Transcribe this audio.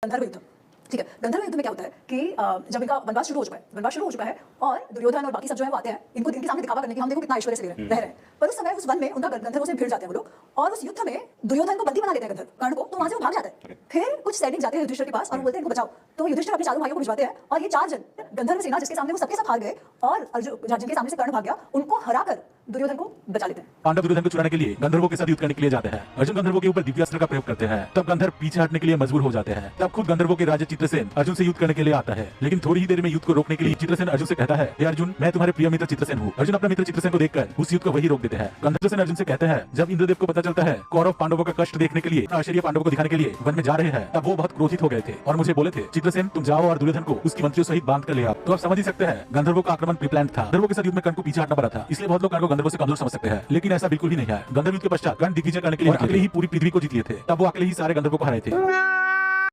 गंधर्व युद्ध। ठीक है, गंधर्व युद्ध में क्या होता है कि जब इनका वनवास शुरू हो चुका है और दुर्योधन और बाकी सब जो है वो आते हैं इनको इनके सामने दिखावा करने की हम देखो कितना ऐश्वर्य से रह रहे हैं, पर उस समय उस वन में उनका गंधर्वों से भिड़ जाते हैं वो लोग और उस युद्ध में दुर्योधन को बंदी बना लेते हैं गंधर्व कर्ण को, तो वहां से वो भाग जाता है। फिर कुछ सैनिक जाते हैं युधिष्ठिर के पास और वो बोलते हैं इनको बचाओ, तो युधिष्ठिर अपने चारों भाइयों को भिजवाते हैं और ये 4 जन गंधर्व सेना जिसके सामने वो सबके साथ हार गए और अर्जुन जिनके सामने से कर्ण भाग गया उनको हराकर दुर्योधन को बचा लेते हैं। पांडव दुर्योधन को चुराने के लिए गंधर्वों के साथ युद्ध करने के लिए जाते हैं। अर्जुन गंधर्वों के ऊपर दिव्यास्त्र का प्रयोग करते हैं, तब गंधर्व पीछे हटने के लिए मजबूर हो जाते हैं। तब खुद गंधर्वों के राजा चित्रसेन अर्जुन से युद्ध करने के लिए आता है, लेकिन थोड़ी ही देर में युद्ध को रोकने के लिए चित्रसेन अर्जुन से कहता है, हे अर्जुन, मैं तुम्हारे प्रिय मित्र चित्रसेन हूँ। अर्जुन अपने मित्र चित्रसेन को देखकर उस युद्ध को वही रोक देते हैं। चित्रसेन अर्जुन से कहते हैं, जब इंद्रदेव को पता चलता है कौरव पांडवों का कष्ट देखने के लिए आश्चर्य पांडवों को दिखाने के लिए वन में जा रहे हैं, तब वो बहुत क्रोधित हो गए थे और मुझे बोले थे, चित्रसेन तुम जाओ और दुर्योधन को उसकी मंत्रियों सहित बांध कर ले आओ। तो आप समझ ही सकते हैं गंधर्वों का आक्रमण प्री-प्लान्ड था। गंधर्वों के साथ युद्ध में कर्ण को पीछे हटना पड़ा था, इसलिए बहुत लोग कर्ण को गंधर्वों से कमजोर समझ सकते हैं, लेकिन ऐसा बिल्कुल भी नहीं है। गंधर्व युद्ध के पश्चात कर्ण दिग्विजय करने के लिए अकेले ही पूरी पृथ्वी को जीत लिए थे, तब वो अकेले ही सारे गंधर्वों को हराए थे।